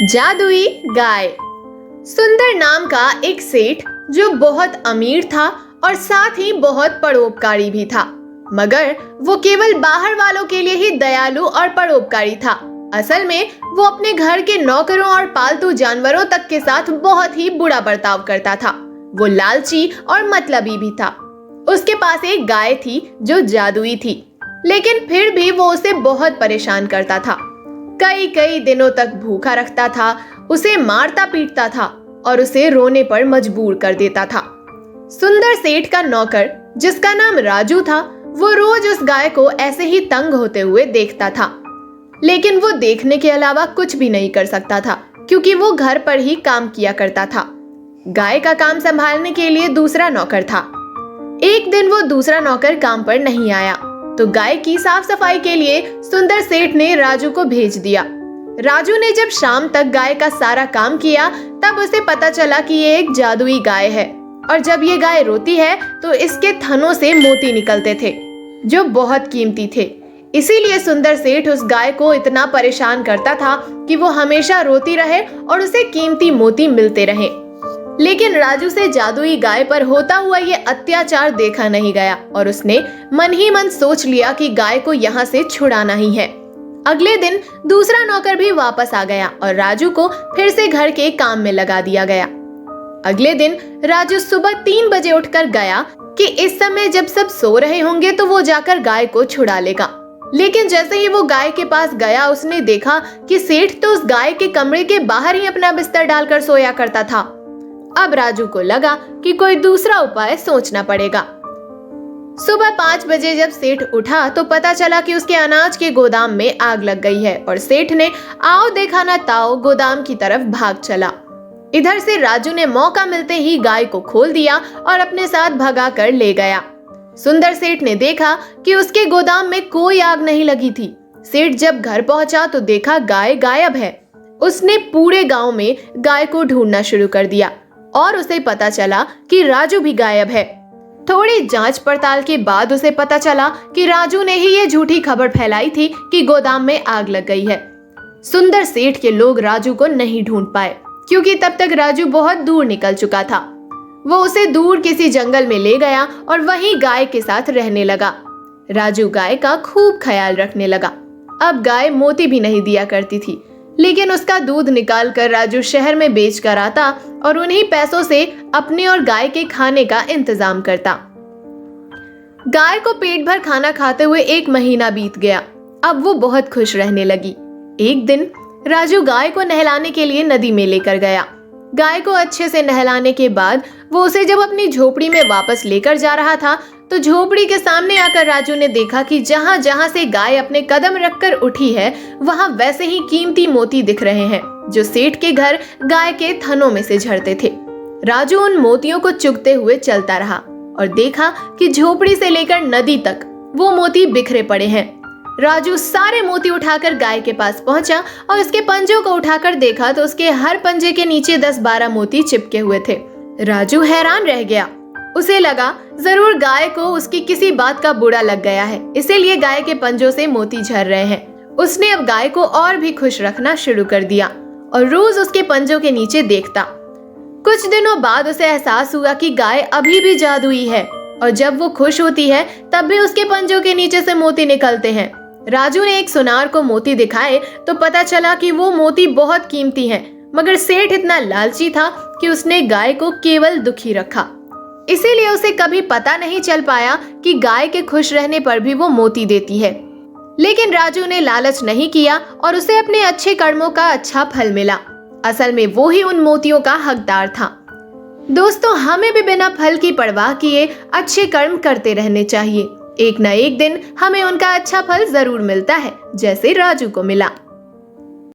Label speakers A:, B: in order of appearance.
A: जादुई गाय। सुंदर नाम का एक सेठ जो बहुत अमीर था और साथ ही बहुत परोपकारी भी था, मगर वो केवल बाहर वालों के लिए ही दयालु और परोपकारी था। असल में वो अपने घर के नौकरों और पालतू जानवरों तक के साथ बहुत ही बुरा बर्ताव करता था। वो लालची और मतलबी भी था। उसके पास एक गाय थी जो जादुई थी, लेकिन फिर भी वो उसे बहुत परेशान करता था। कई कई दिनों तक भूखा रखता था, उसे मारता पीटता था और उसे रोने पर मजबूर कर देता था। सुंदर सेठ का नौकर, जिसका नाम राजू था, वो रोज उस गाय को ऐसे ही तंग होते हुए देखता था, लेकिन वो देखने के अलावा कुछ भी नहीं कर सकता था, क्योंकि वो घर पर ही काम किया करता था। गाय का काम संभालने के लिए दूसरा नौकर था। एक दिन वो दूसरा नौकर काम पर नहीं आया, तो गाय की साफ सफाई के लिए सुंदर सेठ ने राजू को भेज दिया। राजू ने जब शाम तक गाय का सारा काम किया, तब उसे पता चला कि ये एक जादुई गाय है, और जब ये गाय रोती है तो इसके थनों से मोती निकलते थे, जो बहुत कीमती थे। इसीलिए सुंदर सेठ उस गाय को इतना परेशान करता था कि वो हमेशा रोती रहे और उसे कीमती मोती मिलते रहे। लेकिन राजू से जादुई गाय पर होता हुआ ये अत्याचार देखा नहीं गया और उसने मन ही मन सोच लिया कि गाय को यहाँ से छुड़ाना ही है। अगले दिन दूसरा नौकर भी वापस आ गया और राजू को फिर से घर के काम में लगा दिया गया। अगले दिन राजू सुबह 3 बजे उठकर गया कि इस समय जब सब सो रहे होंगे तो वो जाकर गाय को छुड़ा लेगा। लेकिन जैसे ही वो गाय के पास गया, उसने देखा कि सेठ तो उस गाय के कमरे के बाहर ही अपना बिस्तर डालकर सोया करता था। अब राजू को लगा कि कोई दूसरा उपाय सोचना पड़ेगा। सुबह 5 बजे जब सेठ उठा तो पता चला कि उसके अनाज के गोदाम में आग लग गई है और सेठ ने आओ देखा ना ताओ गोदाम की तरफ भाग चला। इधर से राजू ने मौका मिलते ही गाय को खोल दिया और अपने साथ भगा कर ले गया। सुंदर सेठ ने देखा कि उसके गोदाम में कोई आग नहीं लगी थी। सेठ जब घर पहुंचा तो देखा गाय गायब है। उसने पूरे गांव में गाय को ढूंढना शुरू कर दिया और उसे पता चला कि राजू भी गायब है। थोड़ी जांच पड़ताल के बाद उसे पता चला कि राजू ने ही ये झूठी खबर फैलाई थी कि गोदाम में आग लग गई है। सुंदर सेठ के लोग राजू को नहीं ढूंढ पाए, क्योंकि तब तक राजू बहुत दूर निकल चुका था। वो उसे दूर किसी जंगल में ले गया और वहीं गाय के साथ रहने लगा। राजू गाय का खूब ख्याल रखने लगा। अब गाय मोती भी नहीं दिया करती थी, लेकिन उसका दूध निकालकर राजू शहर में बेच कर आता और उन्हीं पैसों से अपने और गाय के खाने का इंतजाम करता। गाय को पेट भर खाना खाते हुए 1 महीना बीत गया। अब वो बहुत खुश रहने लगी। एक दिन राजू गाय को नहलाने के लिए नदी में लेकर गया। गाय को अच्छे से नहलाने के बाद वो उसे जब अपनी झोपड़ी में वापस लेकर जा रहा था, तो झोपड़ी के सामने आकर राजू ने देखा कि जहां जहां से गाय अपने कदम रखकर उठी है, वहां वैसे ही कीमती मोती दिख रहे हैं, जो सेठ के घर गाय के थनों में से झड़ते थे। राजू उन मोतियों को चुगते हुए चलता रहा और देखा कि झोपड़ी से लेकर नदी तक वो मोती बिखरे पड़े हैं। राजू सारे मोती उठाकर गाय के पास पहुंचा और उसके पंजों को उठाकर देखा तो उसके हर पंजे के नीचे 10-12 मोती चिपके हुए थे। राजू हैरान रह गया। उसे लगा जरूर गाय को उसकी किसी बात का बुरा लग गया है, इसीलिए गाय के पंजों से मोती झड़ रहे हैं। उसने अब गाय को और भी खुश रखना शुरू कर दिया और रोज उसके पंजों के नीचे देखता। कुछ दिनों बाद उसे एहसास हुआ कि गाय अभी भी जादुई है और जब वो खुश होती है तब भी उसके पंजों के नीचे से मोती निकलते हैं। राजू ने एक सुनार को मोती दिखाए तो पता चला कि वो मोती बहुत कीमती हैं, मगर सेठ इतना लालची था कि उसने गाय को केवल दुखी रखा। इसीलिए उसे कभी पता नहीं चल पाया कि गाय के खुश रहने पर भी वो मोती देती है। लेकिन राजू ने लालच नहीं किया और उसे अपने अच्छे कर्मों का अच्छा फल मिला। असल में वो ही उन मोतियों का हकदार था। दोस्तों, हमें भी बिना फल की परवाह किए अच्छे कर्म करते रहने चाहिए। एक न एक दिन हमें उनका अच्छा फल जरूर मिलता है, जैसे राजू को मिला।